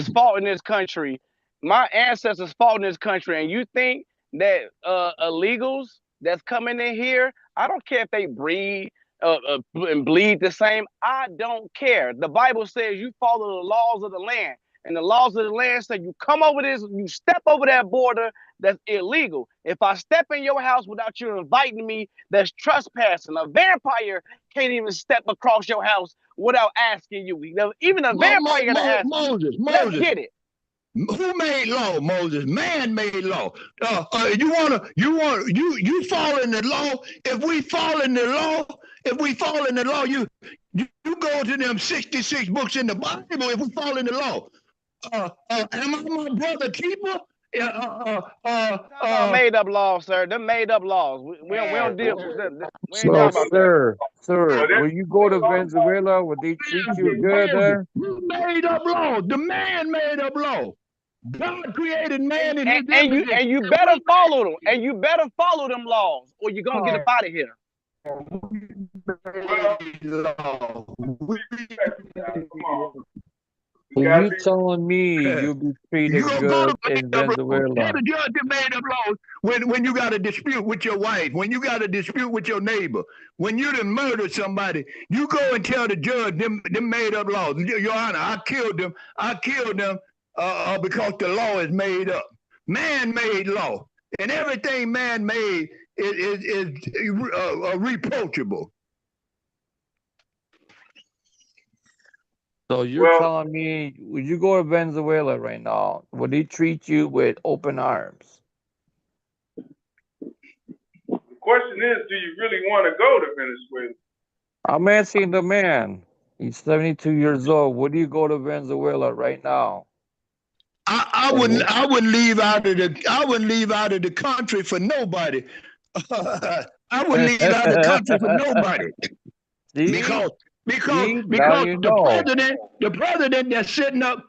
ancestors fought in this country. My ancestors fought in this country, and you think that illegals that's coming in here, I don't care if they breed and bleed the same. I don't care. The Bible says you follow the laws of the land. And the laws of the land say you come over this, you step over that border, that's illegal. If I step in your house without you inviting me, that's trespassing. A vampire can't even step across your house without asking you. Even a vampire gotta ask you. Let's Moses. get it. Who made law, Moses? Man made law. You fall in the law. If we fall in the law, you go to them 66 books in the Bible. If we fall in the law, am I my brother keeper? Talking about made up laws, sir. Them made up laws. We don't deal with them. We ain't So, talking about that. sir, when you go to Venezuela, would they treat you good there? Who made up law? The man made up law. God created man in his image. And you better follow them. And you better follow them laws, or you're gonna get up out of here. So you telling me you'll be treated good in Venezuela? The judge that made up laws when you got a dispute with your wife, when you got a dispute with your neighbor, when you done murdered somebody, you go and tell the judge them made up laws. Your Honor, I killed them because the law is made up. Man-made law. And everything man-made is reproachable. So you're telling me, would you go to Venezuela right now? Would they treat you with open arms? The question is, do you really want to go to Venezuela? I'm asking the man. He's 72 years old. Would you go to Venezuela right now? I wouldn't leave out of the country for nobody. I wouldn't leave out of the country for nobody. Because the president that's sitting up,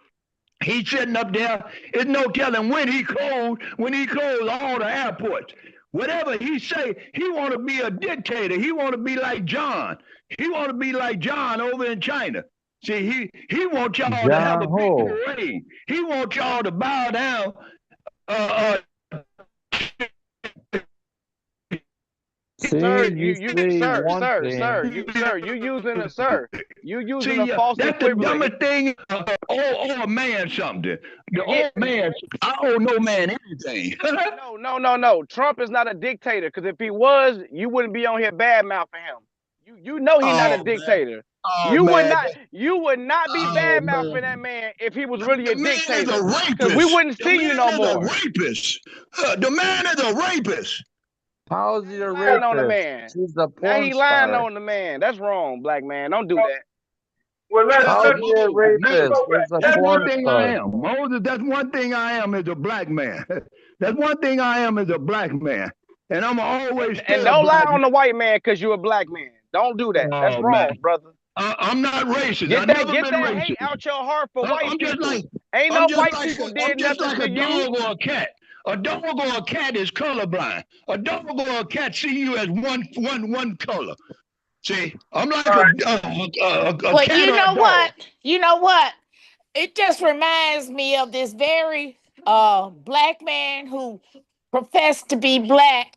he's sitting up there. There's no telling when he closed all the airports. Whatever he say, he want to be a dictator. He want to be like John. He want to be like John over in China. See, he wants y'all to have a big parade. He wants y'all to bow down. Sir, you using a false That's the dumbest thing. Old man something. The old man, I owe no man anything. No. Trump is not a dictator, because if he was, you wouldn't be on here bad mouthing him. You know he's not a dictator. You would not be bad mouthing that man if he was really a dictator. Because we wouldn't see you no more. The man is a rapist. How is he a rapist? On the man. Now he lying on the man. That's wrong, black man. Don't do that. Well, how is he a rapist? That's one thing I am. Moses, that's one thing I am as a black man. That's one thing I am as a black man. And I'm always and don't lie on the white man because you're a black man. Don't do that. That's wrong, brother. I'm not racist. Get that hate out your heart for white people. Ain't no white people did nothing to you. I'm just like a dog or a cat. A dog or a cat is colorblind. A dog or a cat see you as one color. See, I'm like a well, cat. You know what? It just reminds me of this very black man who professed to be black,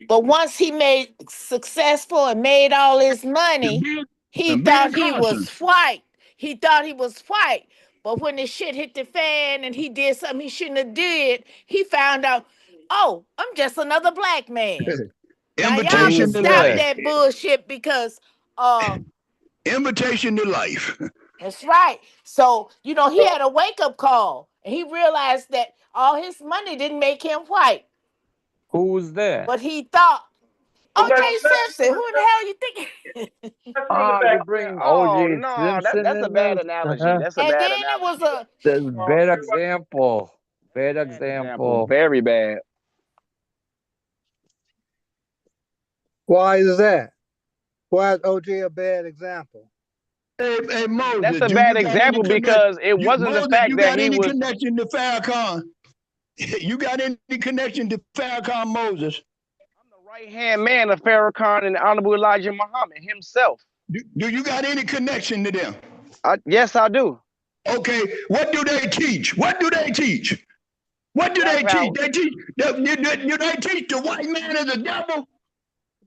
but once he made successful and made all his money, he thought he was white. He thought he was white. But when the shit hit the fan and he did something he shouldn't have did, he found out, oh, I'm just another black man. Now y'all can stop that bullshit because invitation to life. That's right. So, he had a wake-up call and he realized that all his money didn't make him white. Who was that? But he thought, O.J. Simpson, who the hell you think? You bring O.J. Simpson. That's a bad analogy. That's a bad analogy. It was a bad example. Bad example. Very bad. Why is that? Why is OJ a bad example? Hey, Moses, that's a bad example because it wasn't the fact that he was. Connection to Farrakhan? You got any connection to Farrakhan, Moses? I'm the right-hand man of Farrakhan and the Honorable Elijah Muhammad himself. Do you got any connection to them? Yes, I do. Okay, what do they teach? What do they teach? What do Black they power. teach? They teach. Do they teach the white man as the devil?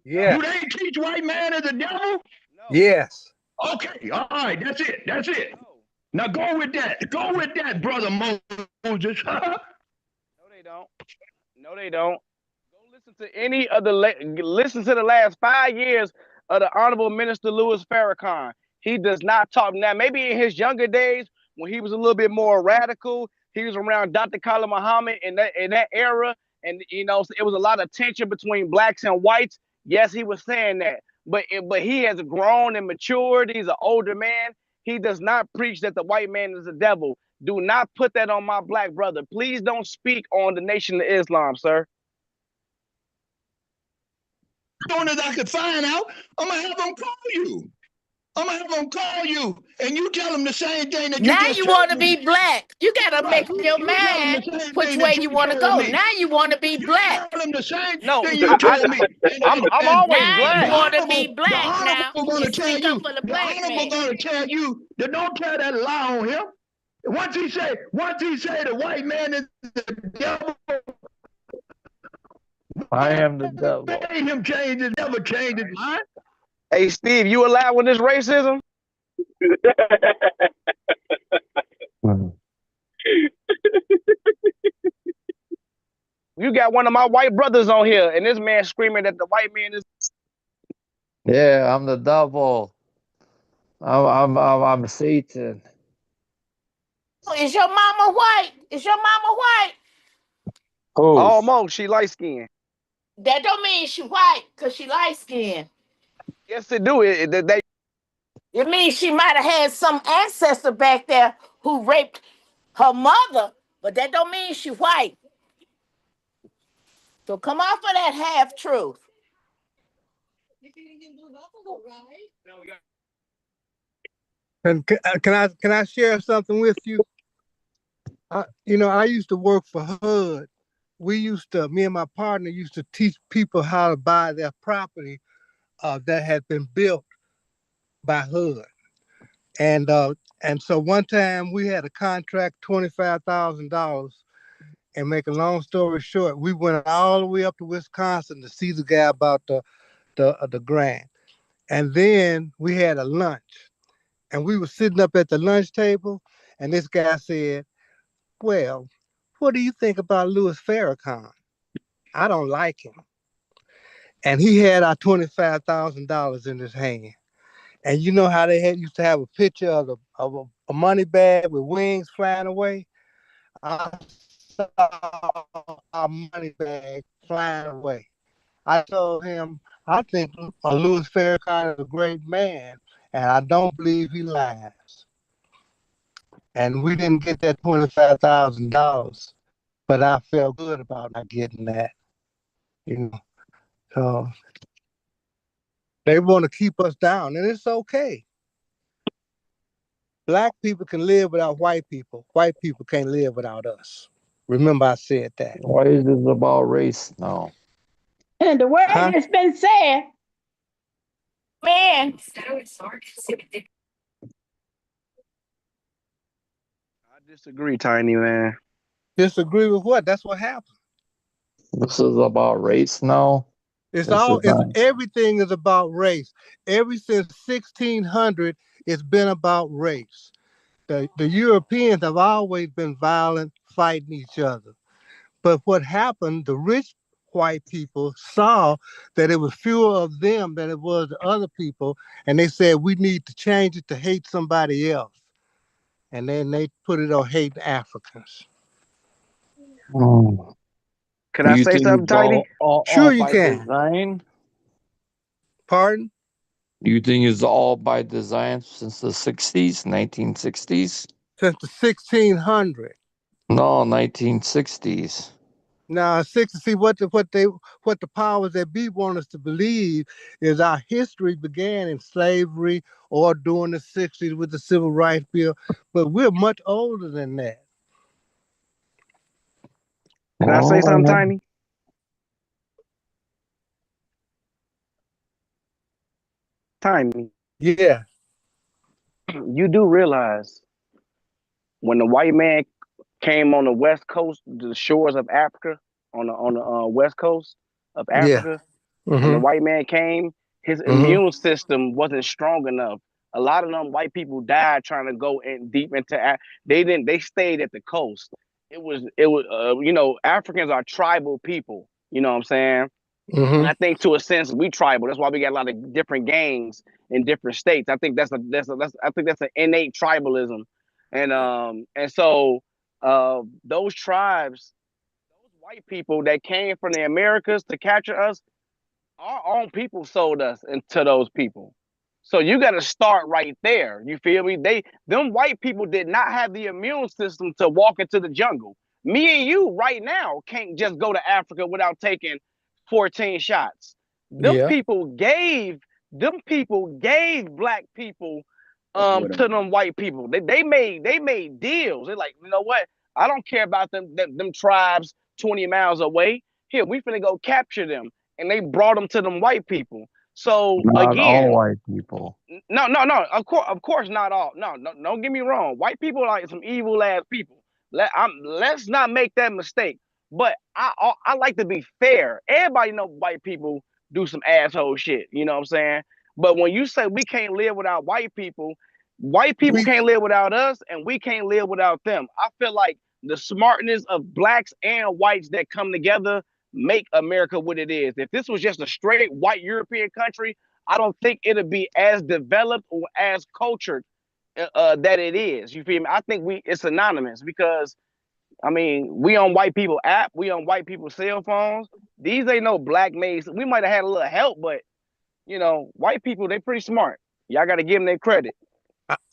Yes. Do they teach white man as the devil? No. Yes. Okay, all right, that's it. That's it. No. Now go with that. Go with that, brother Moses. No, they don't. No, they don't. Go listen to any of the listen to the last 5 years of the Honorable Minister Louis Farrakhan. He does not talk now. Maybe in his younger days when he was a little bit more radical, he was around Dr. Khalid Muhammad in that era, and you know it was a lot of tension between blacks and whites. Yes, he was saying that, but he has grown and matured. He's an older man. He does not preach that the white man is the devil. Do not put that on my black brother. Please don't speak on the Nation of Islam, sir. As soon as I can find out, I'm gonna have them call you. I'm gonna have them call you, and you tell them the same thing that Now you just you told want to me. be black. You got to Right. make up your You tell them mind the same which thing way that you you want to telling go. me. Now you want to be You black. tell them the same No, thing you told me. I'm always Now black. you want to be The black now honorable gonna and tell stick you. up for the The black honorable man. gonna tell you that don't tell that lie on him. Once he say the white man is the devil, I am the devil. made him change his never change his mind. Hey, Steve, you allowing this racism? Mhm. You got one of my white brothers on here, and this man screaming that the white man is. Yeah, I'm the devil. I'm Satan. Is your mama white? Is your mama white? Who's? Almost, she light skinned. That don't mean she white because she light skinned. Yes, they do. It means she might have had some ancestor back there who raped her mother, but that don't mean she white. So come off of that half truth. And can I share something with you? I used to work for HUD. Me and my partner used to teach people how to buy their property that had been built by HUD. And so one time we had a contract, $25,000. And make a long story short, we went all the way up to Wisconsin to see the guy about the grant. And then we had a lunch. And we were sitting up at the lunch table, and this guy said, "Well, what do you think about Louis Farrakhan? I don't like him." And he had our $25,000 in his hand. And you know how they used to have a picture of a money bag with wings flying away? I saw our money bag flying away. I told him, I think Louis Farrakhan is a great man, and I don't believe he lies. And we didn't get that $25,000, but I felt good about not getting that. You know, so they want to keep us down, and it's okay. Black people can live without white people. White people can't live without us. Remember, I said that. Why is this about race now? And the word has been said. Man. I disagree, Tiny man. Disagree with what? That's what happened. This is about race now. Everything is about race. Ever since 1600, it's been about race. The Europeans have always been violent, fighting each other. But what happened, the rich white people saw that it was fewer of them than it was the other people, and they said, we need to change it to hate somebody else. And then they put it on hating Africans. Can I say something, Tiny? Sure you can. Design? Pardon? Do you think it's all by design since the 60s, 1960s? Since the 1600s. No, 1960s. Now, see what the powers that be want us to believe is our history began in slavery or during the 60s with the Civil Rights Bill, but we're much older than that. Can I say something, Tiny? Tiny. Yeah. You do realize when the white man came on the west coast, the shores of Africa, on the west coast of Yeah. Africa, and the Mm-hmm. white man came, his Mm-hmm. immune system wasn't strong enough. A lot of them white people died trying to go in deep into. They didn't. They stayed at the coast. It was. Africans are tribal people. You know what I'm saying? And Mm-hmm. I think to a sense we tribal. That's why we got a lot of different gangs in different states. I think I think that's an innate tribalism, and so those tribes, those white people that came from the Americas to capture us, our own people sold us into those people. So you got to start right there. You feel me? Them white people did not have the immune system to walk into the jungle. Me and you right now can't just go to Africa without taking 14 shots. Them Yeah. people gave black people to them white people. They made deals. They're like, you know what? I don't care about them tribes 20 miles away. Here, we finna go capture them. And they brought them to them white people. So Not all again, white people. no. Of course, not all. No, don't get me wrong. White people are like some evil ass people. Let's not make that mistake. But I like to be fair. Everybody know white people do some asshole shit. You know what I'm saying? But when you say we can't live without white people We can't live without us, and we can't live without them. I feel like the smartness of blacks and whites that come together make America what it is. If this was just a straight white European country, I don't think it'd be as developed or as cultured that it is. You feel me? I think it's synonymous because I mean we on white people app, we on white people's cell phones. These ain't no black maids. We might have had a little help, but white people they pretty smart. Y'all got to give them their credit.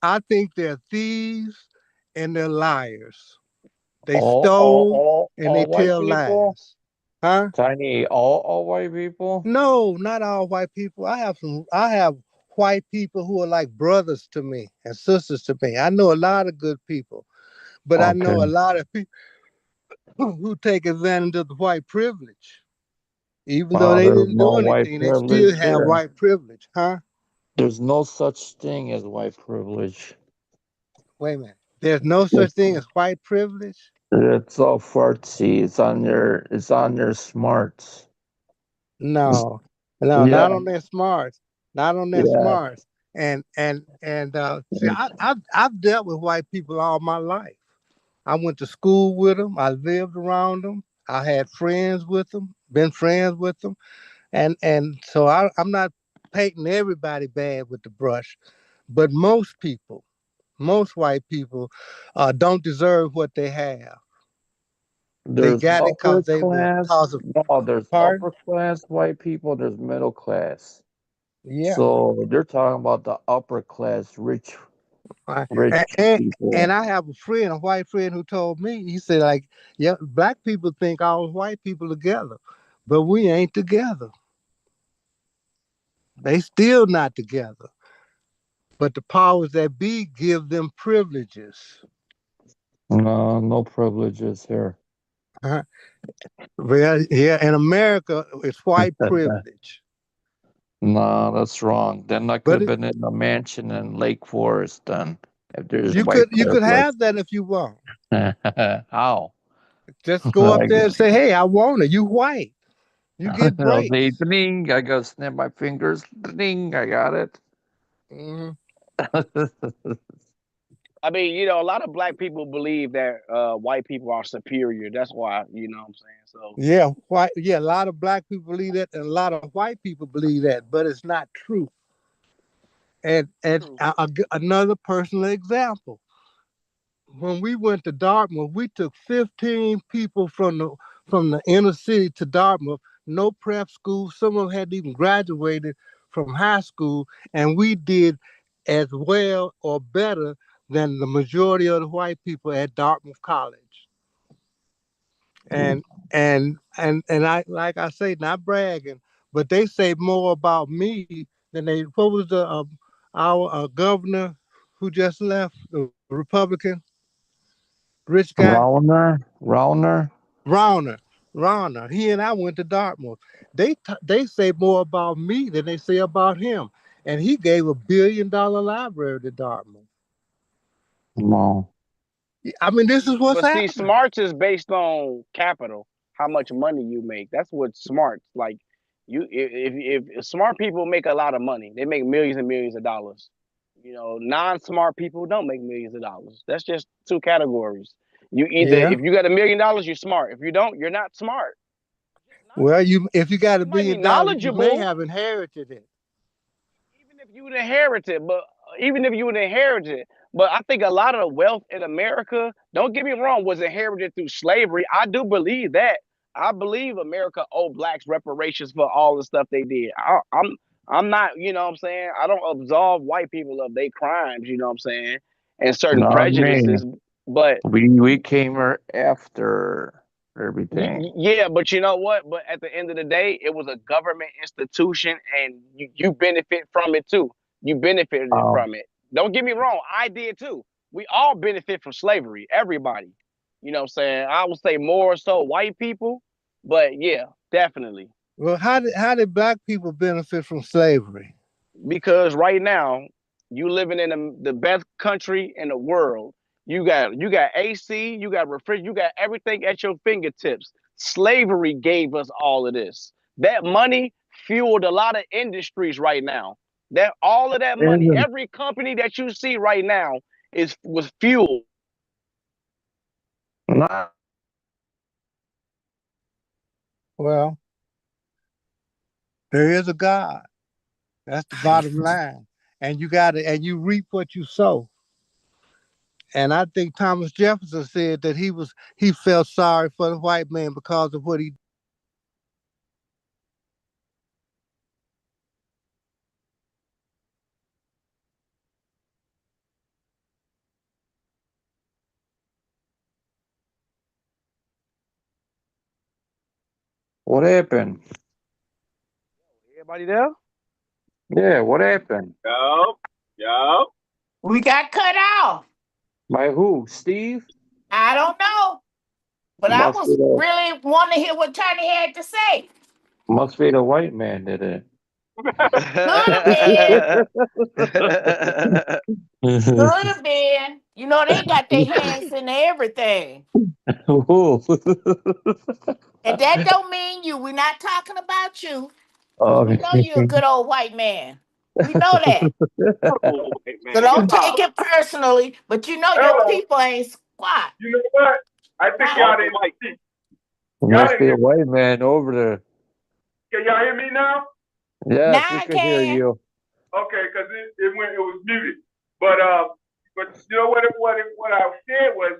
I think they're thieves and they're liars. They All, stole and they white tell people? lies. Huh? Tiny, all white people? No, not all white people. I have white people who are like brothers to me and sisters to me. I know a lot of good people, but I Okay. know a lot of people who take advantage of the white privilege. Even though they There's didn't no do white anything, they still privilege have here. white privilege, huh? There's no such thing as white privilege. Wait a minute. There's no such It's, thing as white privilege? it's all fartsy. It's on your smarts. No, no, Yeah, not on their smarts, not on their yeah. smarts. And see, I've dealt with white people all my life. I went to school with them. I lived around them. I had friends with them. Been friends with them, and so I'm not painting everybody bad with the brush, but most white people, don't deserve what they have. They There's got it upper because they were class. cause of No, there's pardon. upper class white people. There's middle class. Yeah. So they're talking about the upper class, I- rich And, and people. and I have a friend, a white friend, who told me, he said, like, yeah, black people think all white people together, but we ain't together. They still not together. But the powers that be give them privileges. No, no privileges here. Uh-huh. Well, yeah, in America, it's white privilege. No, that's wrong. Then I could But have been in a mansion in Lake Forest then if there's you white could privilege. have that if you want. How? Just go up I there and say, "Hey, I want it. You white. You get I'll say breaks." ding. I gotta snap my fingers. Ding. I got it. Mhm. I mean, a lot of black people believe that white people are superior. That's why, you know what I'm saying? So, Yeah, white. Yeah, a lot of black people believe that, and a lot of white people believe that, but it's not true. And another personal example: when we went to Dartmouth, we took 15 people from the inner city to Dartmouth. No prep school. Some of them hadn't even graduated from high school, and we did as well or better than the majority of the white people at Dartmouth College. And I, like I say, not bragging, but they say more about me than they. What was our governor who just left, the Republican rich guy, Rauner. Rauner. Rauner. He and I went to Dartmouth. They say more about me than they say about him, and he gave $1 billion library to Dartmouth. No. I mean, this is what's But see, happening. smarts is based on capital, how much money you make. That's what smarts like. If smart people make a lot of money, they make millions and millions of dollars. You know, non-smart people don't make millions of dollars. That's just two categories. You either Yeah. if you got $1 million, you're smart. If you don't, you're not smart. Well, if you got $1 You might be million, you may knowledgeable, have inherited it. even if you would inherit it, but I think a lot of the wealth in America, don't get me wrong, was inherited through slavery. I do believe that. I believe America owed blacks reparations for all the stuff they did. I'm not, you know what I'm saying? I don't absolve white people of their crimes, you know what I'm saying? And certain Not me. prejudices, but We came here after everything. yeah, but you know what? But at the end of the day, it was a government institution, and you benefit from it too. You benefited Um, from it. Don't get me wrong, I did too. We all benefit from slavery. Everybody. You know what I'm saying? I would say more so white people, but yeah, definitely. Well, how did black people benefit from slavery? Because right now, you living in the best country in the world. You got AC, you got refrigerator, you got everything at your fingertips. Slavery gave us all of this. That money fueled a lot of industries right now. That all of that money, isn't every company that you see right now was fueled. not Well, there is a God. That's the bottom line. And you reap what you sow. And I think Thomas Jefferson said that he felt sorry for the white man because of what he. what happened. Everybody there? Yeah, what happened? Yup. We got cut off. By who? Steve? I don't know. But I Must be was the really wanting to hear what Tony had to say. must be the white man did it. Could have been. Could have been. You know, they got their hands in everything. Who? And that don't mean you. We're not talking about you. We know Okay. you're a good old white man. We know that. Oh, wait, man. So don't take it personally, but you know your Hello. people ain't squat. You know what? I think y'all didn't see. Y'all Must didn't be hear a white man over there. Can y'all hear me now? Yes, Now we I can hear can. you. Okay, because it was muted. But you know what I said was,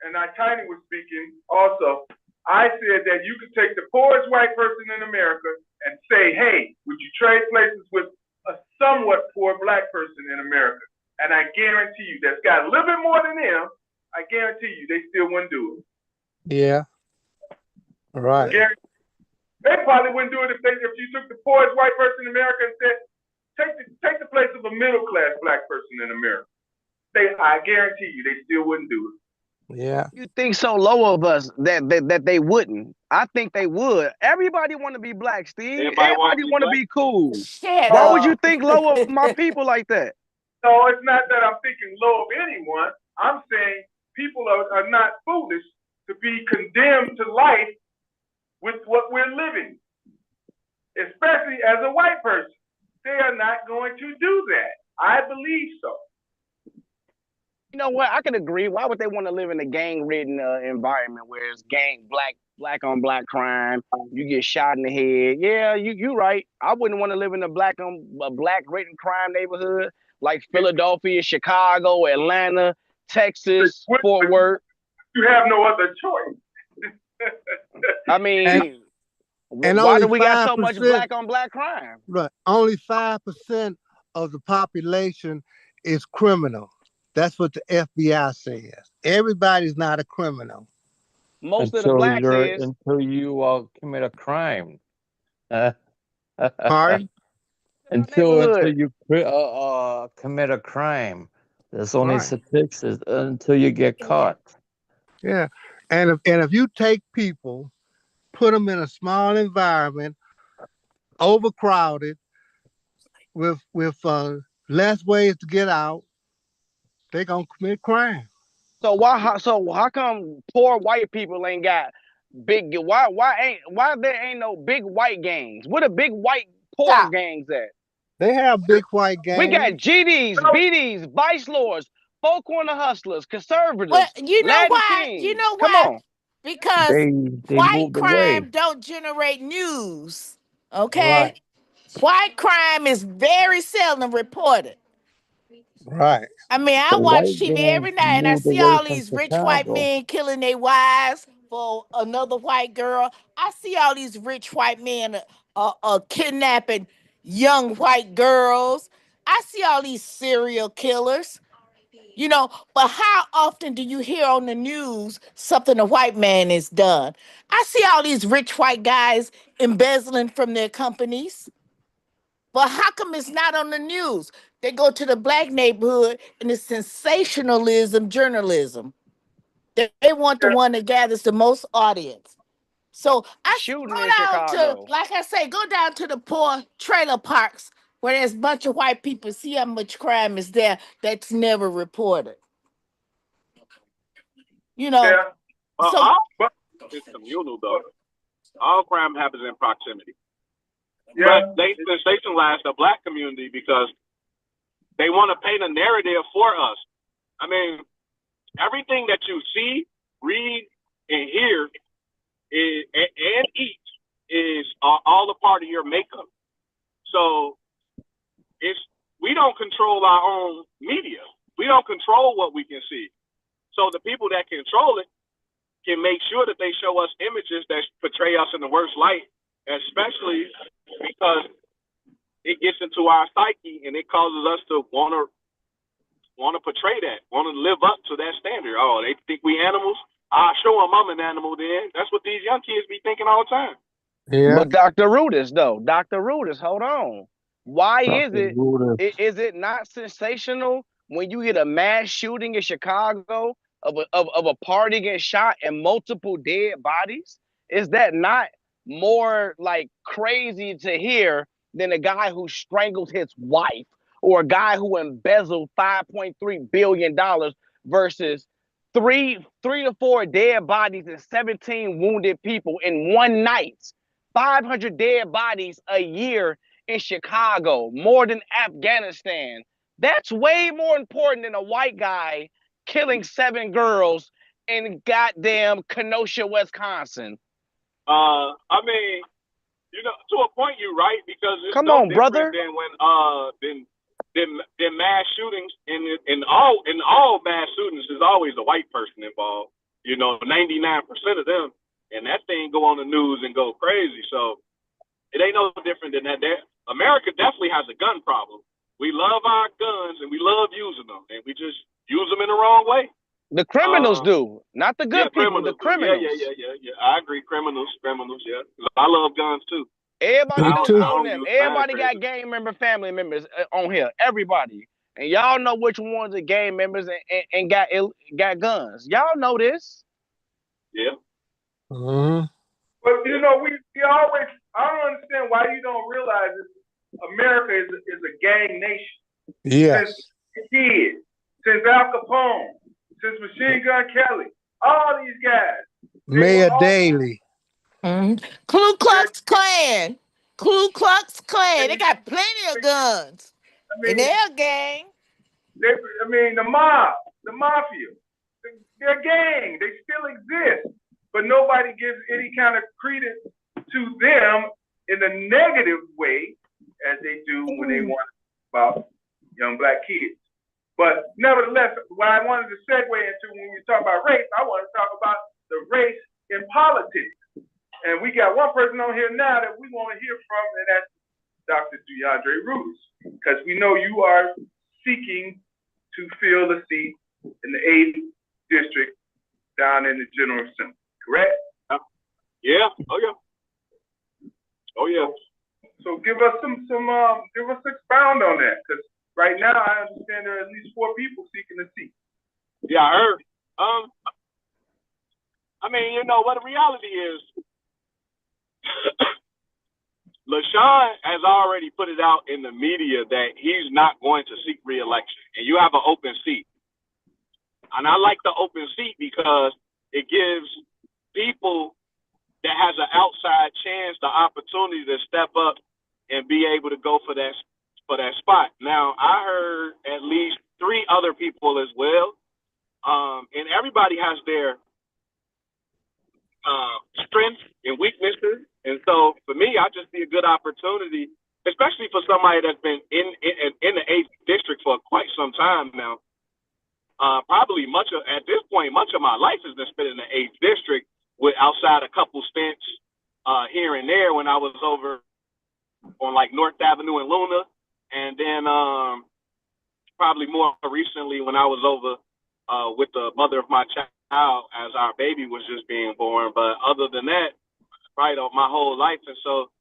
and Tiny was speaking also. I said that you could take the poorest white person in America and say, hey, would you trade places with a somewhat poor black person in America? And I guarantee you, that's got a little bit more than them. I guarantee you, they still wouldn't do it. Yeah. Right. They probably wouldn't do it if you took the poorest white person in America and said, take the place of a middle class black person in America. I guarantee you, they still wouldn't do it. Yeah. You think so low of us that they wouldn't? I think they would. Everybody want to be black, Steve. Everybody want to be cool. Shut Why would you up. think low of my people like that? No, it's not that I'm thinking low of anyone. I'm saying people are not foolish to be condemned to life with what we're living, especially as a white person. They are not going to do that. I believe so. You know what? I can agree. Why would they want to live in a gang-ridden environment where it's black on black crime? You get shot in the head. Yeah, you right. I wouldn't want to live in a black ridden crime neighborhood like Philadelphia, Chicago, Atlanta, Texas, Fort Worth. You have no other choice. I mean, and why do only we got so much 5%, black on black crime? Right. Only 5% of the population is criminal. That's what the FBI says. Everybody's not a criminal. Most of the blacks is. Until you commit a crime. Pardon? Until you commit a crime. There's only Right. statistics until you get caught. Yeah. And if you take people, put them in a small environment, overcrowded, with less ways to get out, they're gonna commit crime. So how come poor white people ain't got big? Why there ain't no big white gangs? Where the big white poor Stop. gangs at? They have big white We got gangs. GDs, BDs, Vice Lords, Four Corner Hustlers, Well, conservatives, you know Latin why? You Kings. know Come why? on. Because They white moved away. crime don't generate news. Okay? Right. White crime is very seldom reported. Right. I mean, I The watch white TV gangs every night and I moved see away all from these rich white Chicago. men killing their wives for another white girl. I see all these rich white men kidnapping young white girls. I see all these serial killers. You know, but how often do you hear on the news something a white man has done? I see all these rich white guys embezzling from their companies. But how come it's not on the news? They go to the black neighborhood and it's sensationalism journalism. They want the one that gathers the most audience. So go Shooting in down to, Chicago. like I say, go down to the poor trailer parks where there's a bunch of white people. See how much crime is there that's never reported. You know, Yeah. so But it's communal though. All crime happens in proximity. Yeah. But they sensationalize the black community because they want to paint a narrative for us. I mean, everything that you see, read, and hear and eat is all a part of your makeup. So we don't control our own media. We don't control what we can see. So the people that control it can make sure that they show us images that portray us in the worst light, especially because it gets into our psyche and it causes us to want to portray that, want to live up to that standard. Oh, they think we animals? I'll show them I'm an animal then. That's what these young kids be thinking all the time. Yeah. But Dr. Rudis, hold on. Why is it not sensational when you get a mass shooting in Chicago of a party getting shot and multiple dead bodies? Is that not more like crazy to hear than a guy who strangled his wife or a guy who embezzled $5.3 billion versus three to four dead bodies and 17 wounded people in one night? 500 dead bodies a year in Chicago, more than Afghanistan. That's way more important than a white guy killing 7 girls in goddamn Kenosha, Wisconsin. I mean, to a point, you're right, because it's Come no on, brother. different than when mass shootings in all mass shootings is always a white person involved. 99% of them, and that thing go on the news and go crazy. So it ain't no different than that. America definitely has a gun problem. We love our guns and we love using them, and we just use them in the wrong way. The criminals do, not the good people. The criminals. Yeah. I agree. Criminals. Yeah. I love guns too. Everybody don't own them. Everybody got crazy. gang member, family members on here. Everybody, and y'all know which ones are gang members and got guns. Y'all know this. Yeah. Mm-hmm. But we always, I don't understand why you don't realize that America is a gang nation. Yes. Since Al Capone, since Machine Gun Kelly, all these guys. Mayor Daley. Ku Klux Klan. Ku Klux Klan. They got plenty of guns in their gang. The mob, the mafia, they're gang. They still exist. But nobody gives any kind of credence to them in a negative way as they do when they want about young black kids. But nevertheless, what I wanted to segue into when we talk about race, I want to talk about the race in politics. And we got one person on here now that we want to hear from, and that's Dr. DeAndre Rudis, because we know you are seeking to fill the seat in the 8th district down in the General Assembly. Correct? Yeah. Oh yeah. So give us expound on that, because right now I understand there are at least 4 people seeking a seat. Yeah, I heard. I mean, what the reality is. LaShawn has already put it out in the media that he's not going to seek re-election, and you have an open seat. And I like the open seat because it gives people that has an outside chance the opportunity to step up and be able to go for that spot. Now, I heard at least 3 other people as well, and everybody has their strengths and weaknesses. And so for me, I just see a good opportunity, especially for somebody that's been in the 8th district for quite some time now. Probably at this point, much of my life has been spent in the 8th district, with outside a couple stints here and there when I was over on like North Avenue in Luna, and then probably more recently when I was over with the mother of my child as our baby was just being born. But other than that, right, my whole life. And so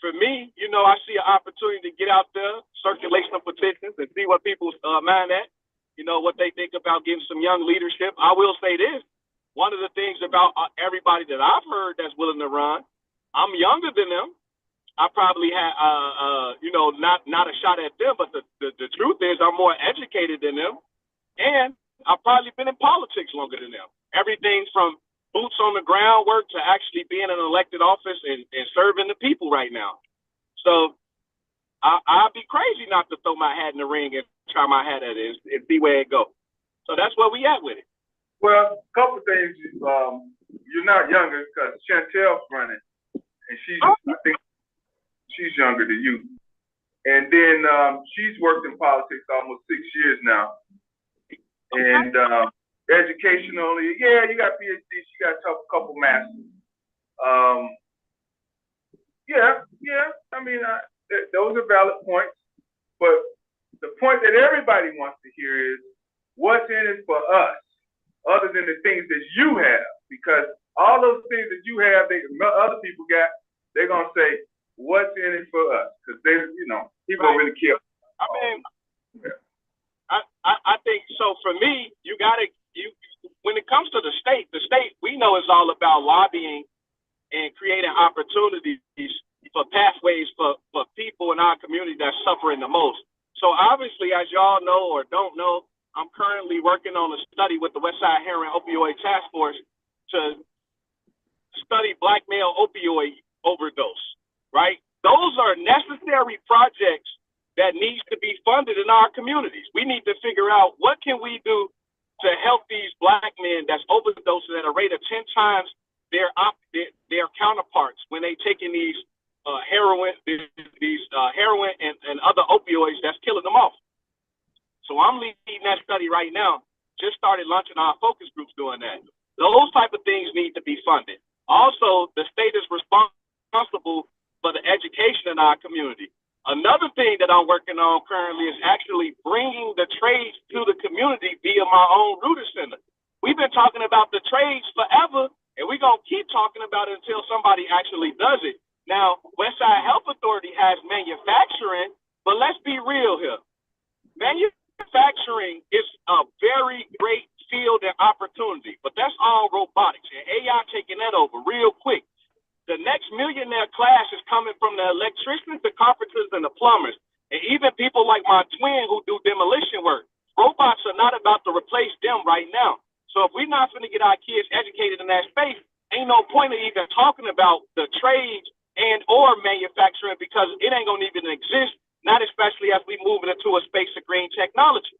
for me, you know, I see an opportunity to get out there, circulate some petitions, and see what people's mind at, you know, what they think about getting some young leadership. I will say this. One of the things about everybody that I've heard that's willing to run, I'm younger than them. I probably had, you know, not a shot at them, but the truth is I'm more educated than them. And I've probably been in politics longer than them. Everything from boots on the ground work to actually being in an elected office and serving the people right now. So I'd be crazy not to throw my hat in the ring and try my hat at it and see where it goes. So that's where we at with it. Well, a couple things. You're not younger because Chantel's running, and I think she's younger than you. And then she's worked in politics almost 6 years now. And educationally, yeah, you got PhD, she got a couple masters. Yeah. I mean, those are valid points. But the point that everybody wants to hear is what's in it for us, other than the things that you have. Because all those things that you have, other people got, they're going to say, what's in it for us? Because people don't really care. I mean, I think so. For me, when it comes to the state we know is all about lobbying and creating opportunities for pathways for people in our community that's suffering the most. So obviously, as y'all know or don't know, I'm currently working on a study with the Westside Heroin Opioid Task Force to study black male opioid overdose, right? Those are necessary projects that needs to be funded in our communities. We need to figure out what can we do to help these black men that's overdosing at a rate of 10 times their counterparts when they taking these heroin and other opioids that's killing them off. So I'm leading that study right now. Just started launching our focus groups doing that. Those type of things need to be funded. Also, the state is responsible for the education in our community. Another thing that I'm working on currently is actually bringing the trades to the community via my own Rooter Center. We've been talking about the trades forever, and we're going to keep talking about it until somebody actually does it. Now, Westside Health Authority has manufacturing, but let's be real here. Manufacturing is a very great field and opportunity, but that's all robotics and AI taking that over real quick. The next millionaire class is coming from the electricians, the carpenters, and the plumbers, and even people like my twin who do demolition work. Robots are not about to replace them right now. So if we're not going to get our kids educated in that space, ain't no point in even talking about the trades and or manufacturing because it ain't going to even exist, not especially as we move into a space of green technology.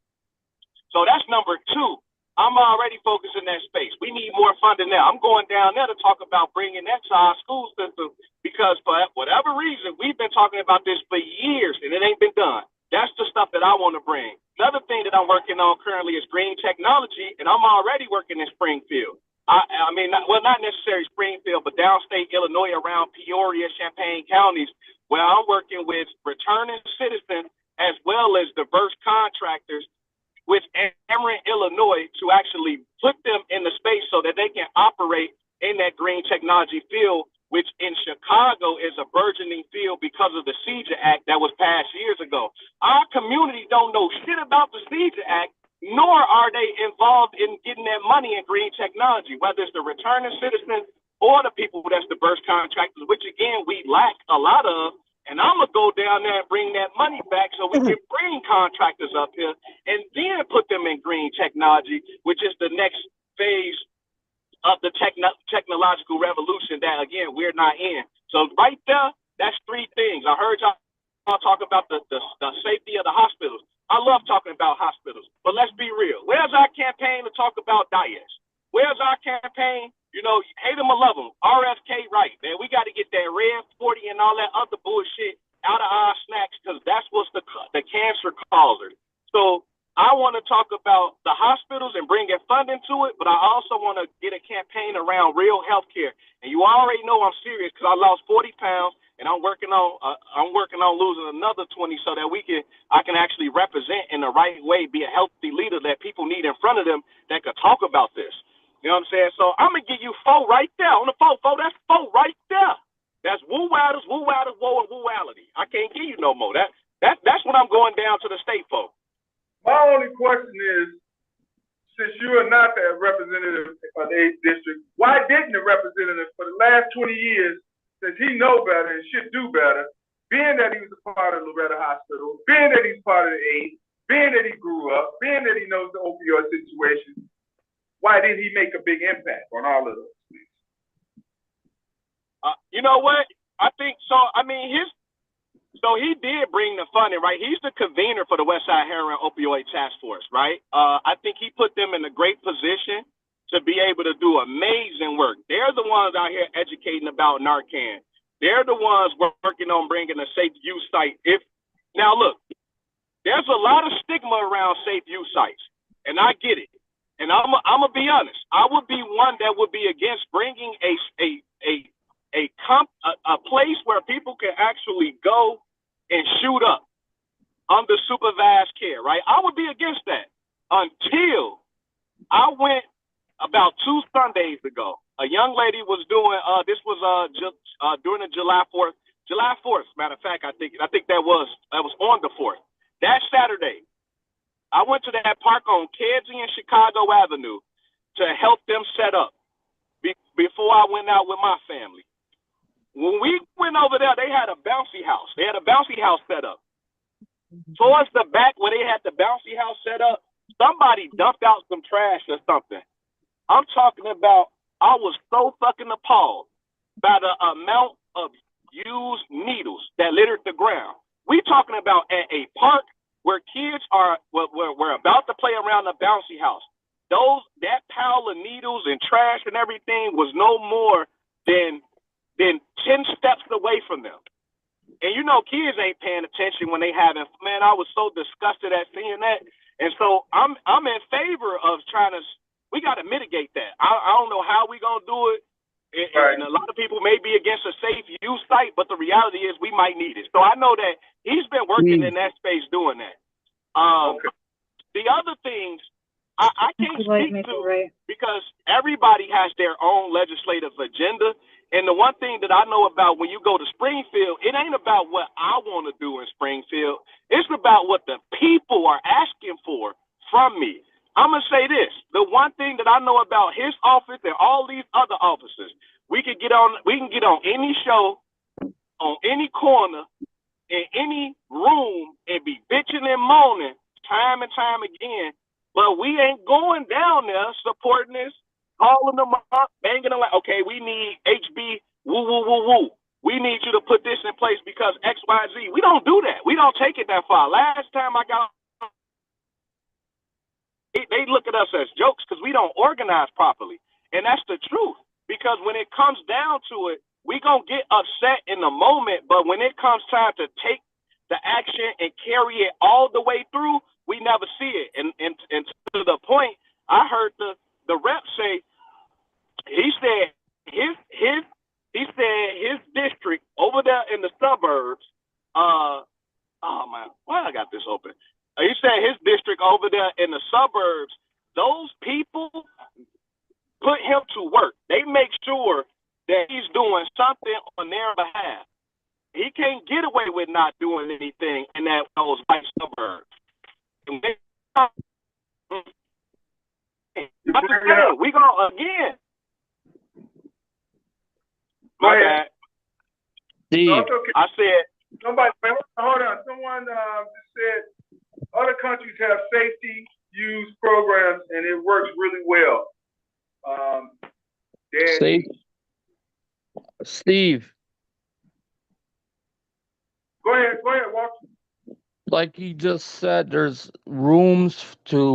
So that's number 2. I'm already focused in that space. We need more funding there. I'm going down there to talk about bringing that to our school system because for whatever reason, we've been talking about this for years and it ain't been done. That's the stuff that I want to bring. Another thing that I'm working on currently is green technology, and I'm already working in Springfield. I mean, not necessarily Springfield, but downstate Illinois around Peoria, Champaign counties, where I'm working with returning citizens as well as diverse contractors with Ameren, Illinois, to actually put them in the space so that they can operate in that green technology field, which in Chicago is a burgeoning field because of the CEJA Act that was passed years ago. Our community don't know shit about the CEJA Act, nor are they involved in getting that money in green technology, whether it's the returning citizens or the people that's diverse contractors, which again, we lack a lot of. And I'm going to go down there and bring that money back so we can bring contractors up here and then put them in green technology, which is the next phase of the technological revolution that, again, we're not in. So right there, that's three things. I heard y'all talk about the safety of the hospitals. I love talking about hospitals, but let's be real. Where's our campaign to talk about diets? Where's our campaign? You know, hate them or love them. RFK right, man. We got to get that red 40 and all that other bullshit out of our snacks because that's what's the cancer causer. So I want to talk about the hospitals and bring funding to it, but I also want to get a campaign around real health care. And you already know I'm serious because I lost 40 pounds and I'm working on losing another 20 so that I can actually represent in the right way, be a healthy leader that people need in front of them that could talk about this. You know what I'm saying? So I'm going to give you 4 right there. On the 4, that's 4 right there. That's woo-wilders, woe, and woo-ality. I can't give you no more. That's what I'm going down to the state for. My only question is, since you are not the representative of the 8th district, why didn't the representative for the last 20 years, since he know better and should do better, being that he was a part of Loretta Hospital, being that he's part of the 8th, being that he grew up, being that he knows the opioid situation, why didn't he make a big impact on all of those things? You know what? I think so. I mean, so he did bring the funding, right? He's the convener for the Westside Heroin Opioid Task Force, right? I think he put them in a great position to be able to do amazing work. They're the ones out here educating about Narcan. They're the ones working on bringing a safe use site. Now look, there's a lot of stigma around safe use sites, and I get it. And I'm gonna be honest. I would be one that would be against bringing a place where people can actually go and shoot up under supervised care, right? I would be against that until I went about 2 Sundays ago. A young lady was doing this was during the July 4th. Matter of fact, I think that was on the 4th. That Saturday, I went to that park on Kedzie and Chicago Avenue to help them set up before I went out with my family. When we went over there, they had a bouncy house. They had a bouncy house set up. Towards the back where they had the bouncy house set up, somebody dumped out some trash or something. I'm talking about, I was so fucking appalled by the amount of used needles that littered the ground. We talking about at a park where kids we're about to play around the bouncy house. That pile of needles and trash and everything was no more than 10 steps away from them. And you know, kids ain't paying attention when they having, man, I was so disgusted at seeing that. And so I'm in favor of we got to mitigate that. I don't know how we going to do it. And a lot of people may be against a safe use site, but the reality is we might need it. So I know that he's been working in that space doing that. The other things I can't speak to because everybody has their own legislative agenda. And the one thing that I know about when you go to Springfield, it ain't about what I want to do in Springfield. It's about what the people are asking for from me. I'm going to say this. The one thing that I know about his office and all these other offices, we can get on any show, on any corner, in any room and be bitching and moaning time and time again, but we ain't going down there supporting this, calling them up, banging them like, okay, we need HB, woo. We need you to put this in place because X, Y, Z. We don't do that. We don't take it that far. Last time I got they look at us as jokes because we don't organize properly. And that's the truth. Because when it comes down to it, we going to get upset in the moment, but when it comes time to take the action and carry it all the way through, we never see it. And to the point, I heard the rep say, he said his district over there in the suburbs, oh man, why I got this open? He said his district over there in the suburbs, those people put him to work. They make sure that he's doing something on their behalf. He can't get away with not doing anything in those white suburbs. We gonna again. My bad. Steve, I said Somebody, hold on. Someone just said other countries have safety use programs and it works really well. Steve. Go ahead, Walter. Like he just said, there's rooms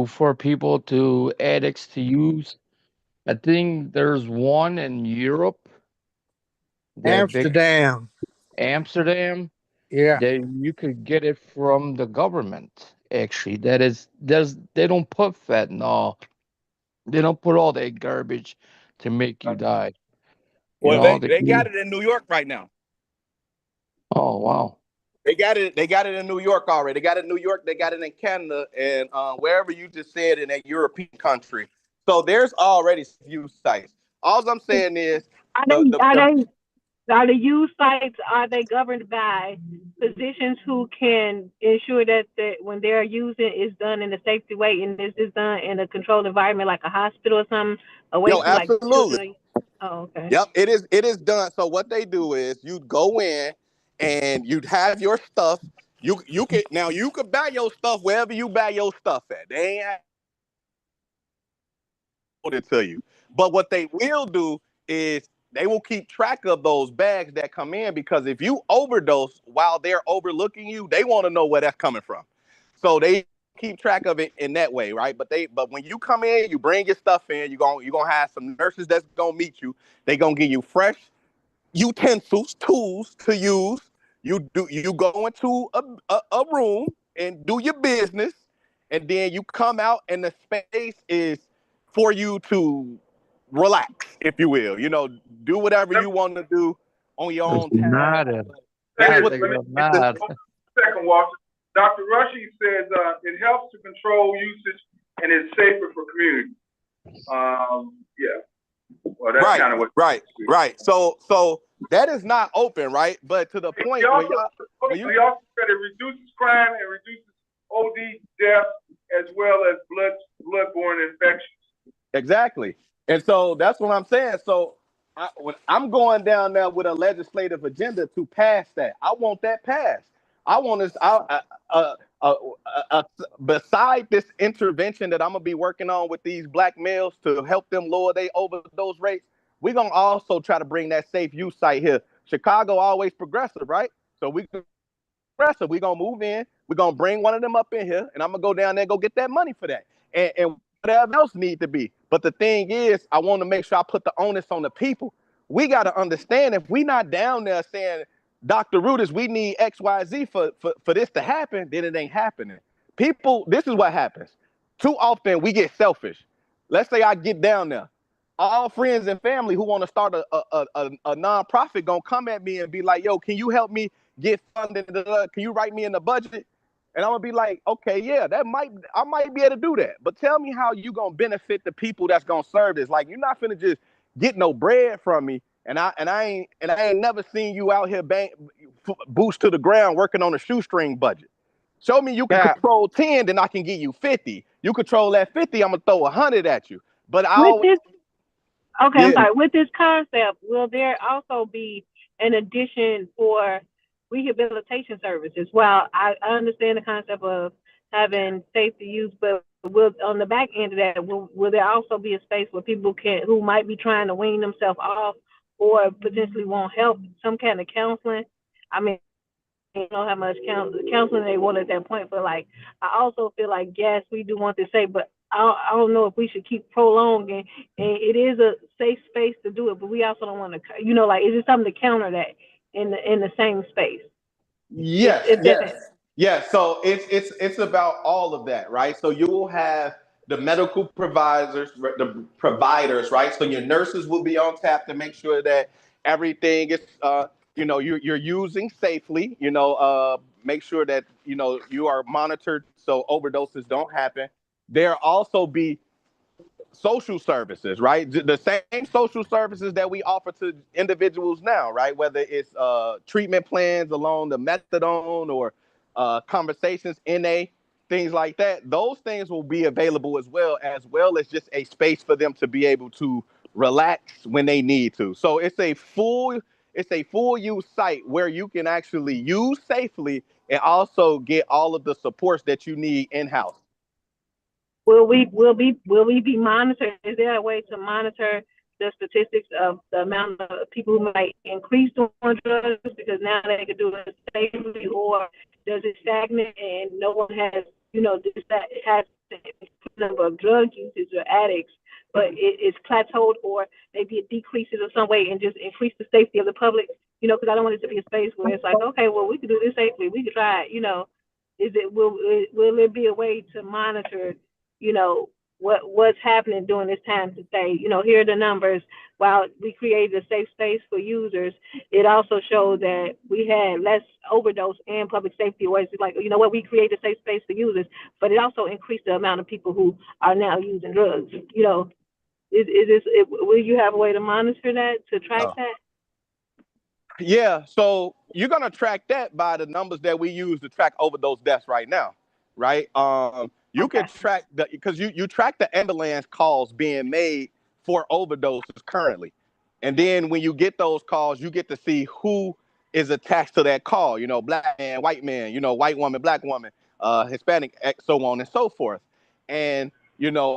for people addicts to use. I think there's one in Europe. Amsterdam. Amsterdam. Yeah. That you could get it from the government. Actually, they don't put fentanyl. They don't put all that garbage to make you die. Well, they got it in New York right now. Oh wow. They got it in New York already. They got it in New York. They got it in Canada and wherever you just said in that European country. So there's already use sites. All I'm saying is, are the use sites, are they governed by physicians who can ensure that when they're using it's done in a safety way and this is done in a controlled environment like a hospital or something? Absolutely. Oh, okay. Yep, it is done. So what they do is you go in and you'd have your stuff. You can buy your stuff wherever you buy your stuff at. They ain't it to you. But what they will do is they will keep track of those bags that come in, because if you overdose while they're overlooking you, they want to know where that's coming from. So they keep track of it in that way, right? But when you come in, you bring your stuff in, you're gonna have some nurses that's gonna meet you. They gonna give you fresh utensils, tools to use. You go into a room and do your business, and then you come out and the space is for you to relax, if you will. Do whatever you want to do on your own time. That's what second, Walter. Dr. Rushing says it helps to control usage and it's safer for communities. Yeah. Well, that's kind of what. Right. So that is not open, right? But to the point, he also said it reduces crime and reduces OD deaths as well as bloodborne infections. Exactly. And so that's what I'm saying. So when I'm going down there with a legislative agenda to pass that, I want that passed. I want this. Beside this intervention that I'm gonna be working on with these black males to help them lower their overdose rates, we're gonna also try to bring that safe use site here. Chicago always progressive, right? So we're gonna move in. We're gonna bring one of them up in here, and I'm gonna go down there and go get that money for that, and whatever else need to be. But the thing is, I want to make sure I put the onus on the people. We got to understand, if we not down there saying, Dr. Rudis, we need XYZ for this to happen, then it ain't happening. People, this is what happens. Too often we get selfish. Let's say I get down there. All friends and family who want to start a nonprofit gonna come at me and be like, yo, can you help me get funded? Can you write me in the budget? And I'm gonna be like, okay, yeah, I might be able to do that. But tell me how you gonna benefit the people that's gonna serve this. Like, you're not finna just get no bread from me. And I ain't never seen you out here boost to the ground working on a shoestring budget. Show me you can control 10, then I can give you 50. You control that 50, I'm gonna throw 100 at you. But I'm sorry. With this concept, will there also be an addition for rehabilitation services? Well, I understand the concept of having safety use, but on the back end of that, will there also be a space where people who might be trying to wean themselves off or potentially want help, some kind of counseling? I mean, I don't know how much counseling they want at that point, but like, I also feel like, yes, we do want to say, but I don't know if we should keep prolonging. And it is a safe space to do it, but we also don't want to, is it something to counter that in the same space? Yes. So it's about all of that, right? So you will have the medical providers, right? So your nurses will be on tap to make sure that everything is, you're using safely. Make sure that you are monitored so overdoses don't happen. There also be social services, right? The same social services that we offer to individuals now, right? Whether it's treatment plans along the methadone or conversations, NA, things like that. Those things will be available as well as just a space for them to be able to relax when they need to. So it's a full It's a full use site where you can actually use safely and also get all of the supports that you need in-house. Will we be monitored? Is there a way to monitor the statistics of the amount of people who might increase doing drugs because now they can do it safely, or does it stagnate and no one has, has the number of drug users or addicts, but it's plateaued, or maybe it decreases in some way and just increase the safety of the public? Because I don't want it to be a space where it's like, okay, well, we can do this safely, we can try it. Will there be a way to monitor what's happening during this time to say, here are the numbers. While we created a safe space for users, it also showed that we had less overdose and public safety awareness. Like, we created a safe space for users, but it also increased the amount of people who are now using drugs. Will you have a way to monitor that, to track that? Yeah, so you're gonna track that by the numbers that we use to track overdose deaths right now, right? You can track because you track the ambulance calls being made for overdoses currently. And then when you get those calls, you get to see who is attached to that call, black man, white man, white woman, black woman, Hispanic, so on and so forth. And,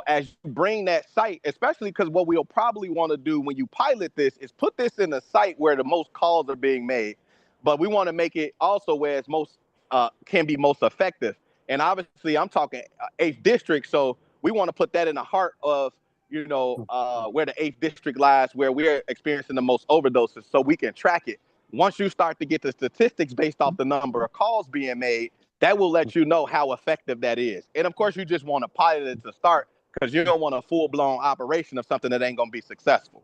as you bring that site, especially because what we'll probably want to do when you pilot this is put this in a site where the most calls are being made, but we want to make it also where it's can be most effective. And obviously, I'm talking 8th district, so we want to put that in the heart of, where the 8th district lies, where we're experiencing the most overdoses, so we can track it. Once you start to get the statistics based off the number of calls being made, that will let you know how effective that is. And of course, you just want to pilot it to start because you don't want a full-blown operation of something that ain't going to be successful.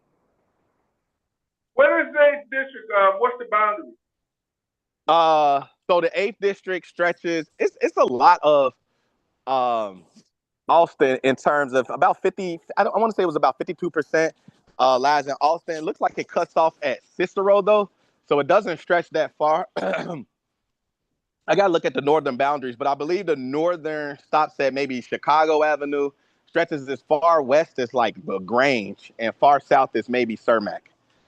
What is the 8th district? What's the boundary? So the 8th district stretches, it's a lot of Austin in terms of about 50, I want to say it was about 52% lies in Austin. It looks like it cuts off at Cicero though, so it doesn't stretch that far. I got to look at the northern boundaries, but I believe the northern stops at maybe Chicago Avenue, stretches as far west as like LaGrange, and far south is maybe Cermak.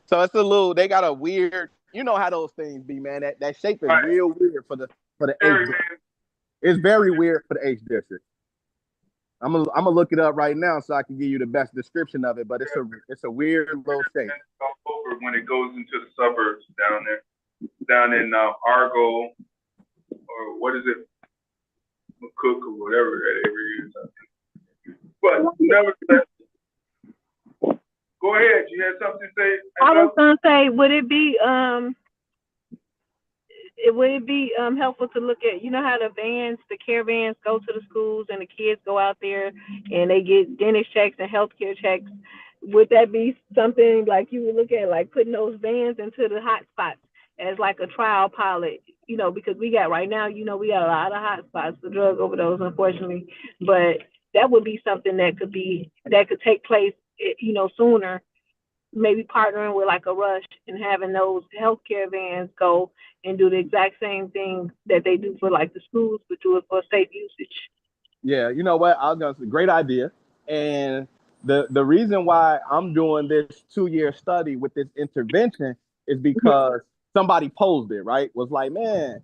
So it's they got a weird, how those things be, man. That shape is real weird for the 8th district. It's very weird for the 8th district. I'm gonna look it up right now so I can give you the best description of it, but it's a weird little shape. Over when it goes into the suburbs down in Argo, or what is it, McCook or whatever that area is. But nevertheless, go ahead. You had something to say? I was gonna say, would it be helpful to look at, how the caravans go to the schools and the kids go out there and they get dentist checks and healthcare checks? Would that be something like you would look at, like putting those vans into the hot spots as like a trial pilot? Because we got right now, we got a lot of hot spots for drug overdose, unfortunately. But that would be something that could take place, sooner. Maybe partnering with like a Rush and having those healthcare vans go and do the exact same thing that they do for like the schools, but do it for safe usage. Yeah, you know what? I was gonna say, great idea. And the reason why I'm doing this 2-year study with this intervention is because somebody posed it, right? Was like, man,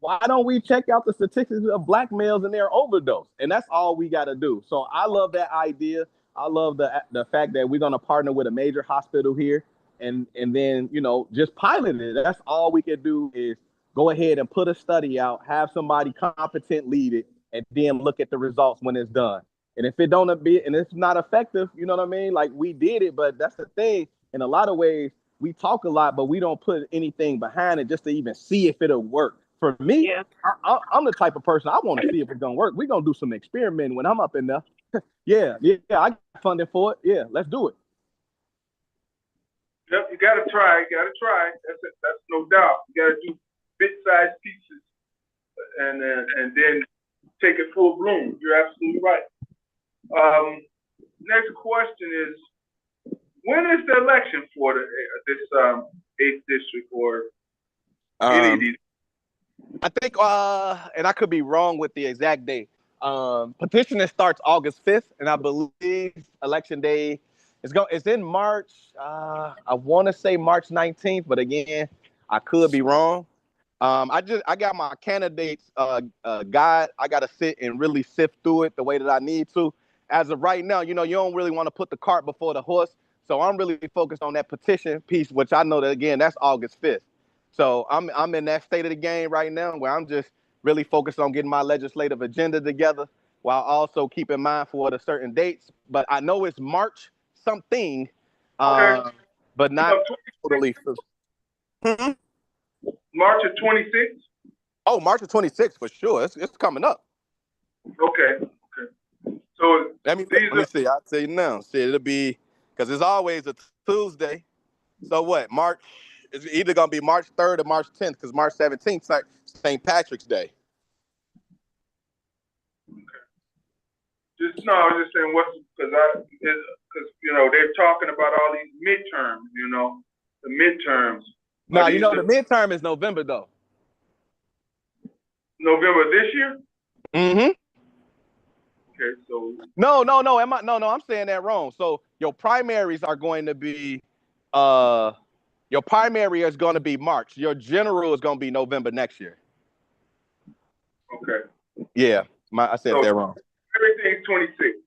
why don't we check out the statistics of black males and their overdose? And that's all we got to do. So I love that idea. I love the fact that we're going to partner with a major hospital here and then, just pilot it. That's all we can do is go ahead and put a study out, have somebody competent lead it, and then look at the results when it's done. And if it don't be, and it's not effective, you know what I mean? Like, we did it, but that's the thing. In a lot of ways, we talk a lot, but we don't put anything behind it just to even see if it'll work. For me, yeah. I'm the type of person, I want to see if it's going to work. We're going to do some experimenting when I'm up in there. Yeah, I got funding for it. Yeah, let's do it. Yep, you got to try. That's no doubt. You got to do bit-sized pieces and then take it full bloom. You're absolutely right. Next question is, when is the election for this 8th district or any of these? I think, and I could be wrong with the exact date. Petitioning starts August 5th, and I believe election day It's in March. I want to say March 19th, but again, I could be wrong. I got my candidates guide. I got to sit and really sift through it the way that I need to. As of right now, you don't really want to put the cart before the horse. So I'm really focused on that petition piece, which I know that again, that's August 5th. So I'm in that state of the game right now where I'm just really focused on getting my legislative agenda together while also keeping mindful of the certain dates. But I know it's March something, but not totally. March of 26th? Oh, March of 26th for sure. It's coming up. Okay. So let me see. I'll tell you now. See, it'll be because it's always a Tuesday. So what? March? It's either gonna be March 3rd or March 10th because March 17th is St. Patrick's Day. Okay. I was just saying because they're talking about all these midterms. The midterms. No, the midterm is November though. November this year? Mm-hmm. Okay, so no, I'm saying that wrong. So your primaries are going to be your primary is going to be March. Your general is going to be November next year. Okay. Yeah, I said that wrong. Everything's 26.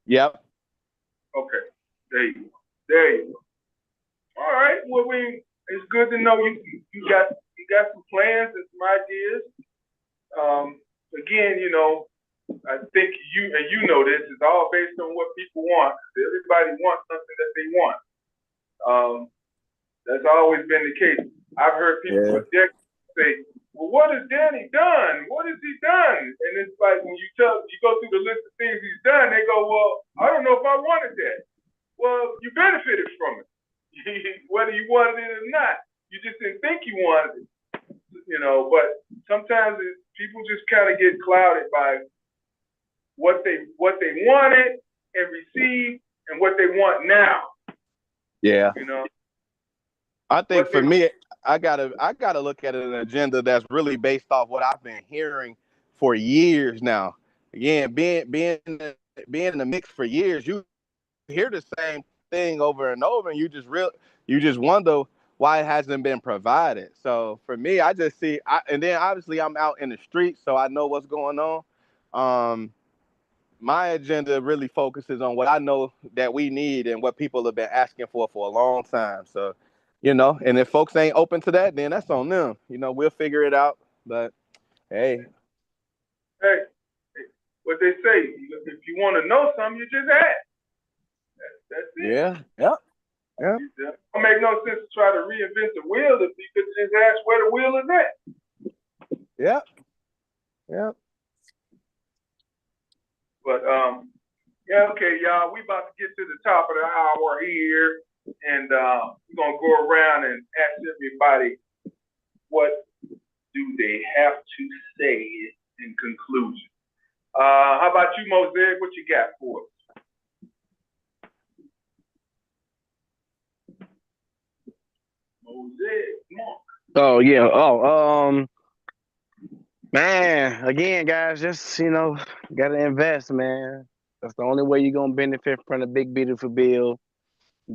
Yep. Okay. There you go. All right. Well, it's good to know you got some plans and some ideas. Again, I think you know this is all based on what people want. Everybody wants something that they want. That's always been the case. I've heard people for decades say, "Well, what has Danny done? What has he done?" And it's like when you go through the list of things he's done, they go, "Well, I don't know if I wanted that." Well, you benefited from it, whether you wanted it or not. You just didn't think you wanted it, But sometimes people just kind of get clouded by what they wanted and received and what they want now. Yeah. I think for me, I gotta look at an agenda that's really based off what I've been hearing for years now. Again, being in the mix for years, you hear the same thing over and over, and you just wonder why it hasn't been provided. So for me, I just see, and then obviously I'm out in the streets, so I know what's going on. My agenda really focuses on what I know that we need and what people have been asking for a long time. So, and if folks ain't open to that, then that's on them. We'll figure it out. But hey, what they say, if you want to know something, you just ask. That's it. Yeah. It don't make no sense to try to reinvent the wheel if you could just ask where the wheel is at. Yeah. But okay, y'all, we about to get to the top of the hour here, and we're gonna go around and ask everybody what do they have to say in conclusion. How about you, Mosaic? What you got for us? Oh yeah. Man, again, guys, just gotta invest, man. That's the only way you're gonna benefit from the big beautiful bill.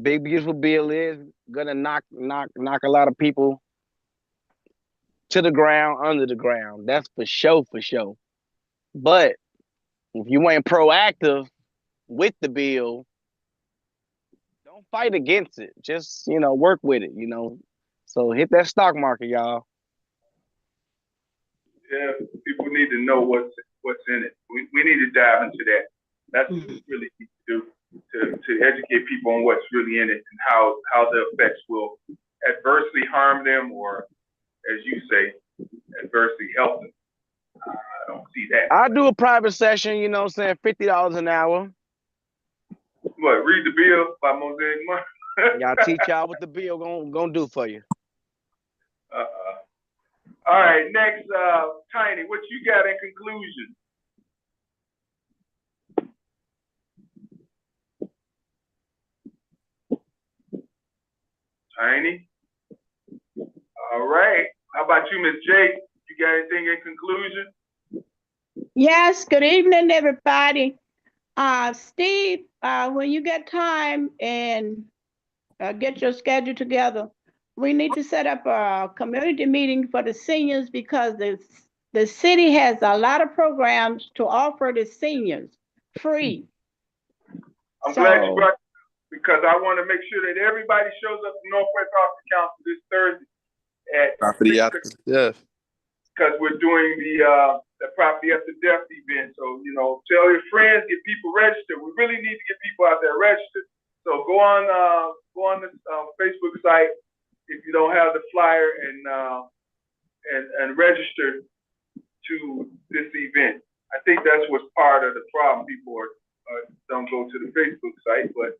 Big beautiful bill is gonna knock a lot of people to the ground, under the ground. That's for sure. But if you ain't proactive with the bill, don't fight against it. Just work with it. So hit that stock market, y'all. Yeah, people need to know what's in it. We need to dive into that. That's what we really need to do to educate people on what's really in it and how the effects will adversely harm them or, as you say, adversely help them. I don't see that. I do a private session, saying $50 an hour. What? Read the bill by Mosaic Monk. Y'all teach y'all what the bill gonna do for you. All right, next, Tiny, what you got in conclusion? Tiny? All right. How about you, Miss Jake? You got anything in conclusion? Yes, good evening, everybody. Steve, when you get time and get your schedule together, we need to set up a community meeting for the seniors because the city has a lot of programs to offer the seniors free. I'm glad you brought it up because I want to make sure that everybody shows up to Northwest Austin Council this Thursday at Property After Death. Because we're doing the Property After Death event. So, you know, tell your friends, get people registered. We really need to get people out there registered. So go on the Facebook site if you don't have the flyer and register to this event. I think that's what's part of the problem. People don't go to the Facebook site, but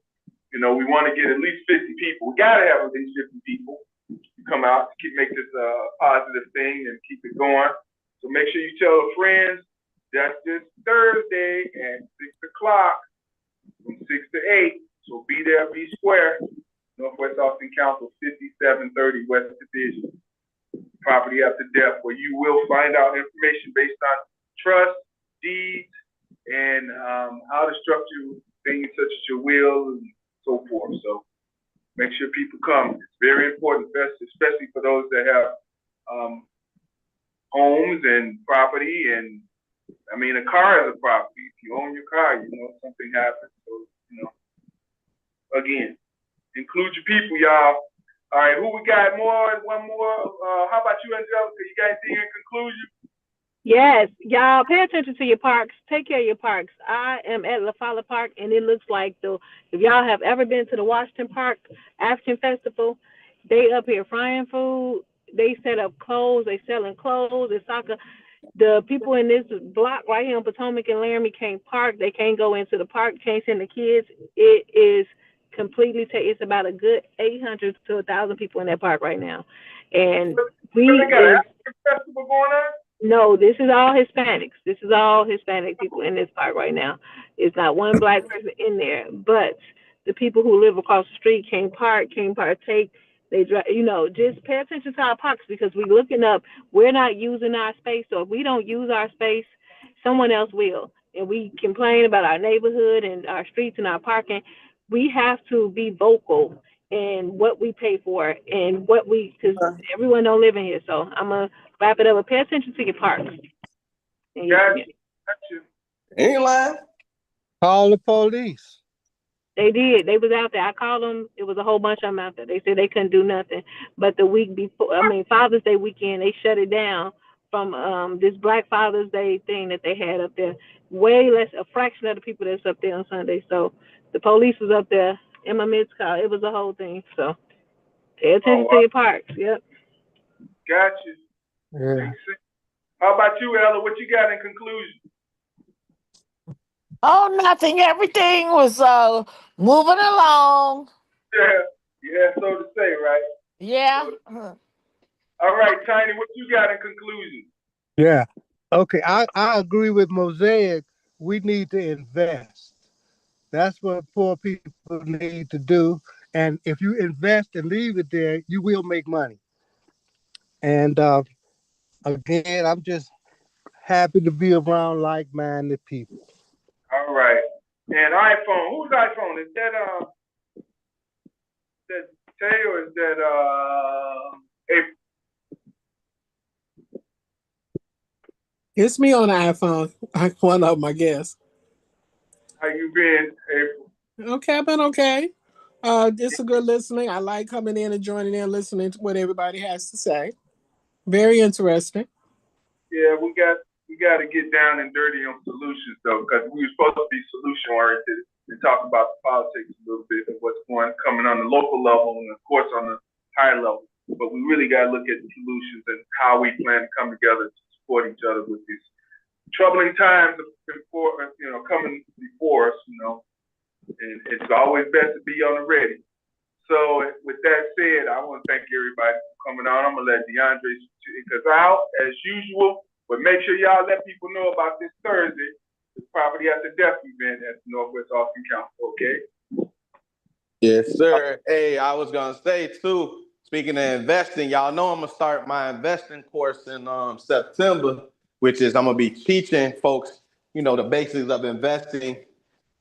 you know, we want to get at least 50 people. We got to have at least 50 people come out to make this a positive thing and keep it going. So make sure you tell your friends. That's this Thursday at 6 o'clock from 6 to 8. So be there, be square. Northwest Austin Council, 5730 West Division. Property After Death, where you will find out information based on trust, deeds, and how to structure things such as your will and so forth. So make sure people come. It's very important, especially for those that have homes and property. And I mean, a car is a property. If you own your car, you know, something happens. So, you know, again, include your people, y'all. All right, who we got more? One more. How about you, Angelica? You got anything in conclusion? Yes, y'all pay attention to your parks. Take care of your parks. I am at La Fala Park, and it looks like if y'all have ever been to the Washington Park African Festival, they up here frying food. They set up clothes. They selling clothes and soccer. The people in this block right here on Potomac and Laramie can't park. They can't go into the park. Can't send the kids. It is completely. It's about a good 800 to 1,000 people in that park right now, and they got an African festival going on. No, this is all Hispanics. This is all Hispanic people in this park right now. It's not one black person in there, but the people who live across the street can't partake. They drive, you know, just pay attention to our parks because we're looking up. We're not using our space, so if we don't use our space, someone else will. And we complain about our neighborhood and our streets and our parking. We have to be vocal in what we pay for and because everyone don't live in here. So I'm gonna wrap it up. But pay attention to your parks. Gotcha. Ain't lying. Call the police. They did. They was out there. I called them. It was a whole bunch of them out there. They said they couldn't do nothing. But the week before, Father's Day weekend, they shut it down from this Black Father's Day thing that they had up there. Way less, a fraction of the people that's up there on Sunday. So the police was up there. In my midst call. It was a whole thing. So pay attention to your parks. Yep. Gotcha. Yeah. How about you, Ella? What you got in conclusion? Oh, nothing. Everything was moving along. Yeah, so to say, right? Yeah. All right, Tiny, what you got in conclusion? Yeah. Okay, I agree with Mosaic. We need to invest. That's what poor people need to do. And if you invest and leave it there, you will make money. And again, I'm just happy to be around like-minded people. All right. And iPhone, whose iPhone? Is that Tay or is that April? It's me on the iPhone. One of them, I guess. How you been, April? Okay, I've been okay. It's a good listening. I like coming in and joining in, listening to what everybody has to say. Very interesting. Yeah, we got to get down and dirty on solutions though, because we were supposed to be solution oriented and talk about the politics a little bit of what's coming on the local level and of course on the higher level. But we really got to look at the solutions and how we plan to come together to support each other with these troubling times coming before us, and it's always best to be on the ready. So with that said, I want to thank everybody for coming on. I'm going to let DeAndre take us out as usual, but make sure y'all let people know about this Thursday, the Property After Death event at the Northwest Austin Council, okay? Yes, sir. Hey, I was going to say too, speaking of investing, y'all know I'm going to start my investing course in September, which is I'm going to be teaching folks, the basics of investing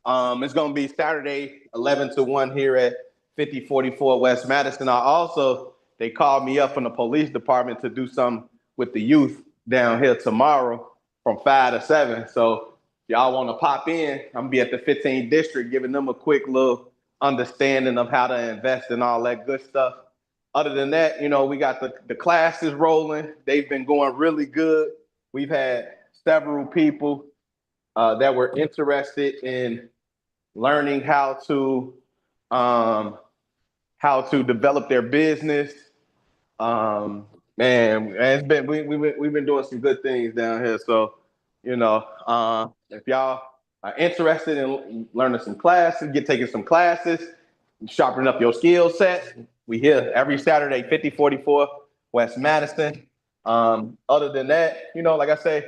It's going to be Saturday, 11 to 1 here at 5044 West Madison. They called me up from the police department to do something with the youth down here tomorrow from 5 to 7. So y'all want to pop in, I'm going to be at the 15th district giving them a quick little understanding of how to invest and all that good stuff. Other than that, you know, we got the classes rolling. They've been going really good. We've had several people that were interested in learning how to develop their business. Man, it's been we've been doing some good things down here. So, you know, if y'all are interested in learning some classes, taking some classes, sharpening up your skill set, we here every Saturday, 5044 West Madison. Other than that, you know, like I say,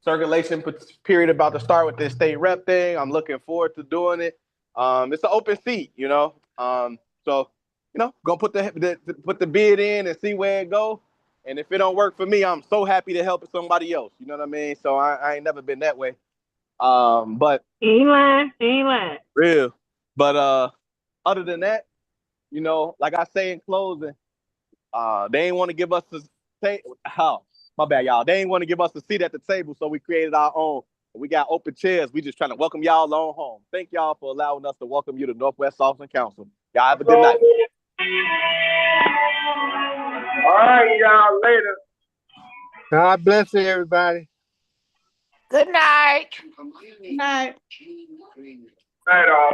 circulation period about to start with this state rep thing. I'm looking forward to doing it. It's an open seat, you know. So, you know, gonna put the bid in and see where it go. And if it don't work for me, I'm so happy to help somebody else. You know what I mean? So I ain't never been that way. But he ain't lying. Real. But other than that, you know, like I say in closing, they ain't want to give us my bad, y'all. They ain't want to give us a seat at the table, so we created our own. We got open chairs. We just trying to welcome y'all on home. Thank y'all for allowing us to welcome you to Northwest Austin Council. Y'all have a good night. All right, y'all. Later. God bless everybody. Good night. Good night. Night, all.